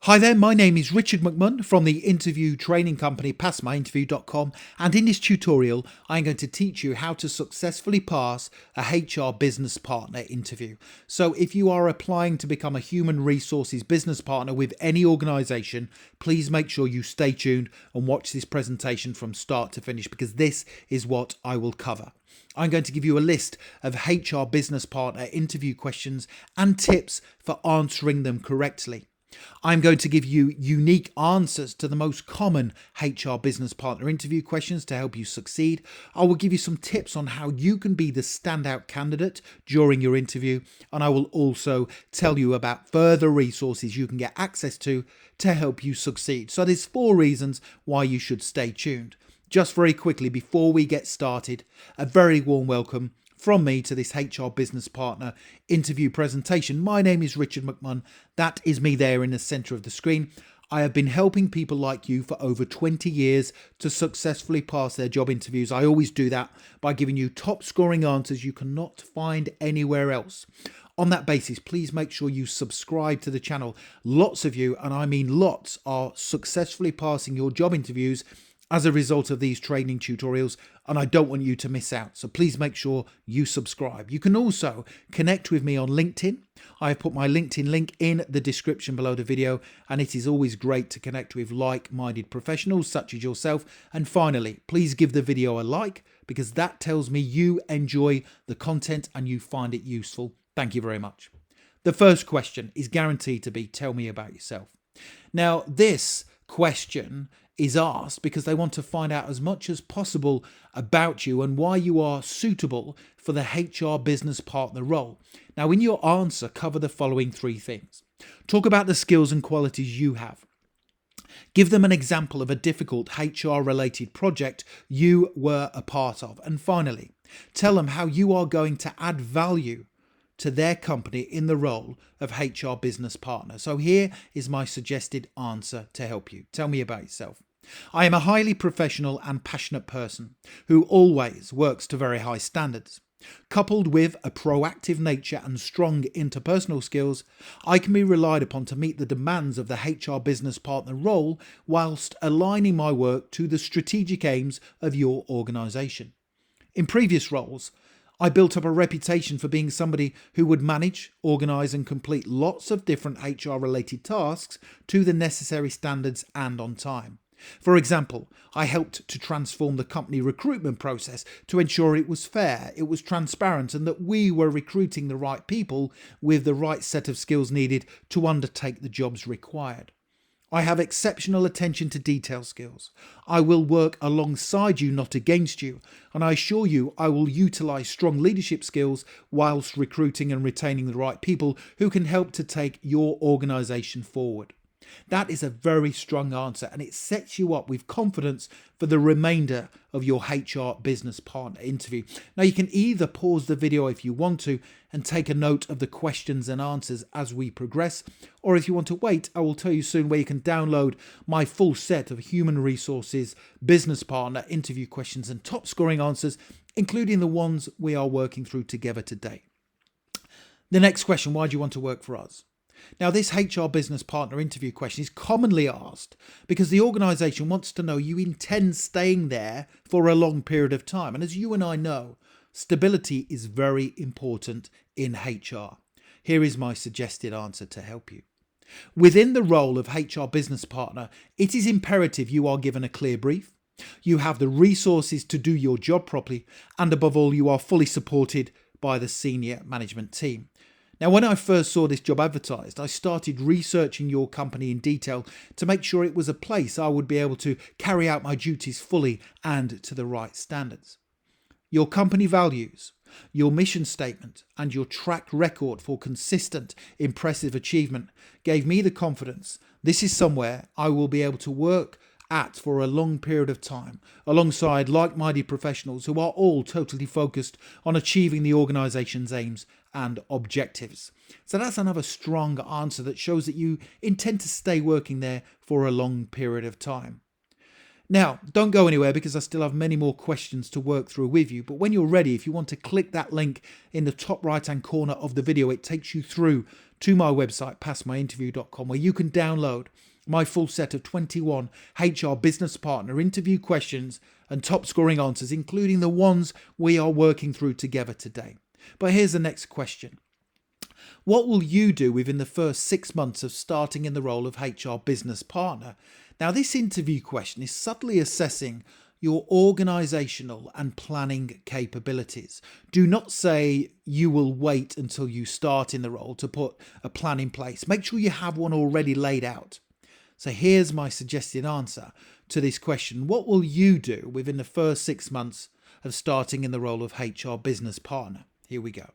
Hi there, my name is Richard McMunn from the interview training company passmyinterview.com, and in this tutorial I'm going to teach you how to successfully pass a HR business partner interview. So if you are applying to become a human resources business partner with any organisation, please make sure you stay tuned and watch this presentation from start to finish, because this is what I will cover. I'm going to give you a list of HR business partner interview questions and tips for answering them correctly. I'm going to give you unique answers to the most common HR business partner interview questions to help you succeed. I will give you some tips on how you can be the standout candidate during your interview, and I will also tell you about further resources you can get access to help you succeed. So there's 4 reasons why you should stay tuned. Just very quickly before we get started, a very warm welcome from me to this HR business partner interview presentation. My name is Richard McMunn. That is me there in the center of the screen. I have been helping people like you for over 20 years to successfully pass their job interviews. I always do that by giving you top scoring answers you cannot find anywhere else. On that basis, please make sure you subscribe to the channel. Lots of you, and I mean lots, are successfully passing your job interviews as a result of these training tutorials, and I don't want you to miss out. So please make sure you subscribe. You can also connect with me on LinkedIn. I have put my LinkedIn link in the description below the video, and it is always great to connect with like-minded professionals such as yourself. And finally, please give the video a like, because that tells me you enjoy the content and you find it useful. Thank you very much. The first question is guaranteed to be, tell me about yourself. Now, this question is asked because they want to find out as much as possible about you and why you are suitable for the HR business partner role. Now, in your answer, cover the following 3 things. Talk about the skills and qualities you have. Give them an example of a difficult HR-related project you were a part of. And finally, tell them how you are going to add value to their company in the role of HR business partner. So here is my suggested answer to help you. Tell me about yourself. I am a highly professional and passionate person who always works to very high standards. Coupled with a proactive nature and strong interpersonal skills, I can be relied upon to meet the demands of the HR business partner role whilst aligning my work to the strategic aims of your organisation. In previous roles, I built up a reputation for being somebody who would manage, organise and complete lots of different HR related tasks to the necessary standards and on time. For example, I helped to transform the company recruitment process to ensure it was fair, it was transparent, and that we were recruiting the right people with the right set of skills needed to undertake the jobs required. I have exceptional attention to detail skills. I will work alongside you, not against you, and I assure you I will utilise strong leadership skills whilst recruiting and retaining the right people who can help to take your organisation forward. That is a very strong answer, and it sets you up with confidence for the remainder of your HR business partner interview. Now, you can either pause the video if you want to and take a note of the questions and answers as we progress, or if you want to wait, I will tell you soon where you can download my full set of human resources business partner interview questions and top scoring answers, including the ones we are working through together today. The next question, why do you want to work for us? Now, this HR business partner interview question is commonly asked because the organisation wants to know you intend staying there for a long period of time. And as you and I know, stability is very important in HR. Here is my suggested answer to help you. Within the role of HR business partner, it is imperative you are given a clear brief, you have the resources to do your job properly, and above all, you are fully supported by the senior management team. Now, when I first saw this job advertised, I started researching your company in detail to make sure it was a place I would be able to carry out my duties fully and to the right standards. Your company values, your mission statement, and your track record for consistent, impressive achievement gave me the confidence this is somewhere I will be able to work at for a long period of time, alongside like-minded professionals who are all totally focused on achieving the organisation's aims and objectives. So that's another strong answer that shows that you intend to stay working there for a long period of time. Now, don't go anywhere because I still have many more questions to work through with you. But when you're ready, if you want to click that link in the top right-hand corner of the video, it takes you through to my website, passmyinterview.com, where you can download my full set of 21 HR business partner interview questions and top scoring answers, including the ones we are working through together today. But here's the next question. What will you do within the first 6 months of starting in the role of HR business partner? Now, this interview question is subtly assessing your organizational and planning capabilities. Do not say you will wait until you start in the role to put a plan in place. Make sure you have one already laid out. So here's my suggested answer to this question. What will you do within the first 6 months of starting in the role of HR business partner? Here we go.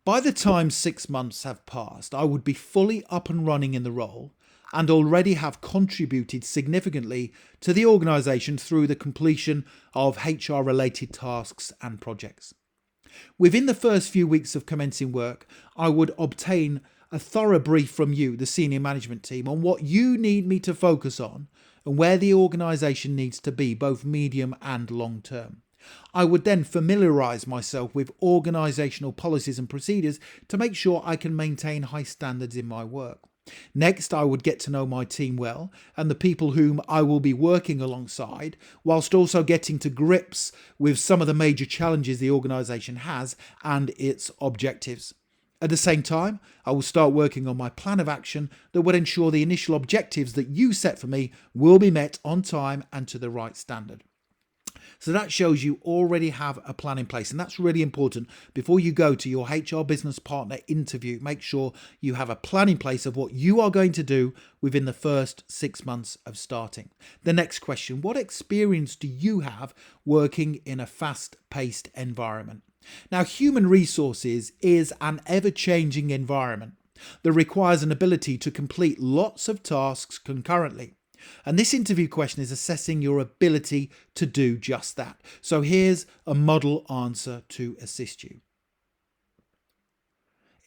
By the time 6 months have passed, I would be fully up and running in the role and already have contributed significantly to the organisation through the completion of HR related tasks and projects. Within the first few weeks of commencing work, I would obtain a thorough brief from you, the senior management team, on what you need me to focus on and where the organisation needs to be, both medium and long term. I would then familiarise myself with organisational policies and procedures to make sure I can maintain high standards in my work. Next, I would get to know my team well and the people whom I will be working alongside, whilst also getting to grips with some of the major challenges the organisation has and its objectives. At the same time, I will start working on my plan of action that would ensure the initial objectives that you set for me will be met on time and to the right standard. So that shows you already have a plan in place, and that's really important. Before you go to your HR business partner interview, make sure you have a plan in place of what you are going to do within the first 6 months of starting. The next question, what experience do you have working in a fast-paced environment? Now, human resources is an ever-changing environment that requires an ability to complete lots of tasks concurrently. And this interview question is assessing your ability to do just that. So here's a model answer to assist you.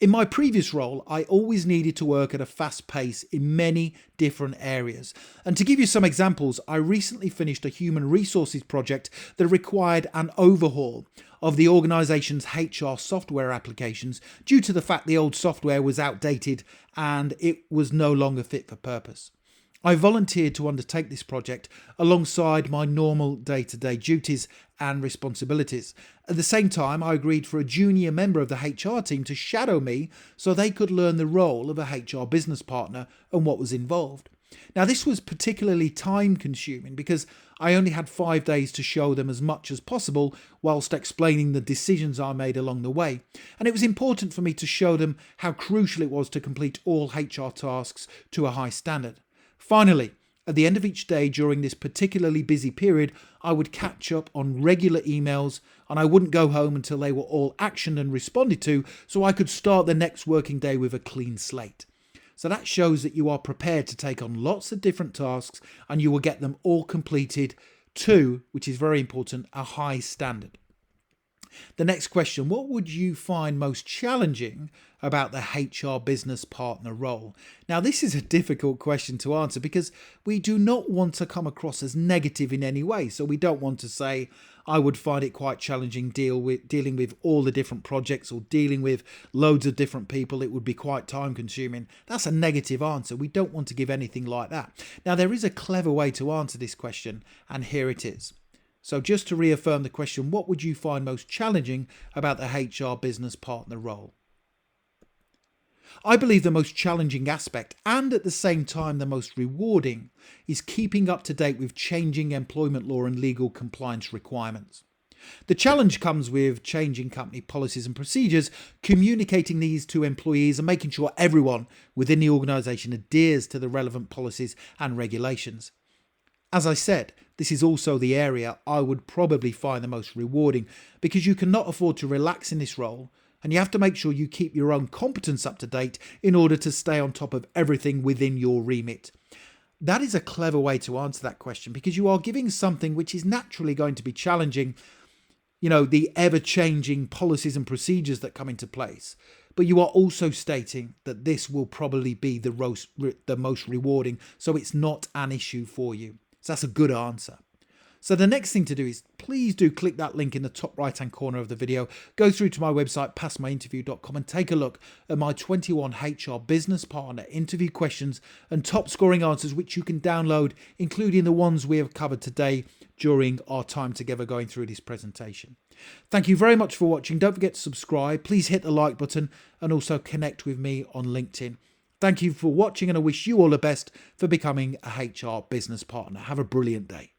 In my previous role, I always needed to work at a fast pace in many different areas. And to give you some examples, I recently finished a human resources project that required an overhaul of the organisation's HR software applications due to the fact the old software was outdated and it was no longer fit for purpose. I volunteered to undertake this project alongside my normal day-to-day duties and responsibilities. At the same time, I agreed for a junior member of the HR team to shadow me so they could learn the role of a HR business partner and what was involved. Now, this was particularly time-consuming because I only had 5 days to show them as much as possible whilst explaining the decisions I made along the way. And it was important for me to show them how crucial it was to complete all HR tasks to a high standard. Finally, at the end of each day during this particularly busy period, I would catch up on regular emails and I wouldn't go home until they were all actioned and responded to so I could start the next working day with a clean slate. So that shows that you are prepared to take on lots of different tasks and you will get them all completed to, which is very important, a high standard. The next question, what would you find most challenging about the HR business partner role? Now, this is a difficult question to answer because we do not want to come across as negative in any way. So we don't want to say, I would find it quite challenging dealing with all the different projects or dealing with loads of different people. It would be quite time consuming. That's a negative answer. We don't want to give anything like that. Now, there is a clever way to answer this question, and here it is. So just to reaffirm the question, what would you find most challenging about the HR business partner role? I believe the most challenging aspect, and at the same time the most rewarding, is keeping up to date with changing employment law and legal compliance requirements. The challenge comes with changing company policies and procedures, communicating these to employees and making sure everyone within the organisation adheres to the relevant policies and regulations. As I said, this is also the area I would probably find the most rewarding because you cannot afford to relax in this role and you have to make sure you keep your own competence up to date in order to stay on top of everything within your remit. That is a clever way to answer that question because you are giving something which is naturally going to be challenging, the ever-changing policies and procedures that come into place. But you are also stating that this will probably be the most rewarding, so it's not an issue for you. So that's a good answer. So the next thing to do is please do click that link in the top right hand corner of the video, go through to my website passmyinterview.com and take a look at my 21 HR business partner interview questions and top scoring answers, which you can download, including the ones we have covered today during our time together going through this presentation. Thank you very much for watching. Don't forget to subscribe, please hit the like button and also connect with me on LinkedIn. Thank you for watching and I wish you all the best for becoming a HR business partner. Have a brilliant day.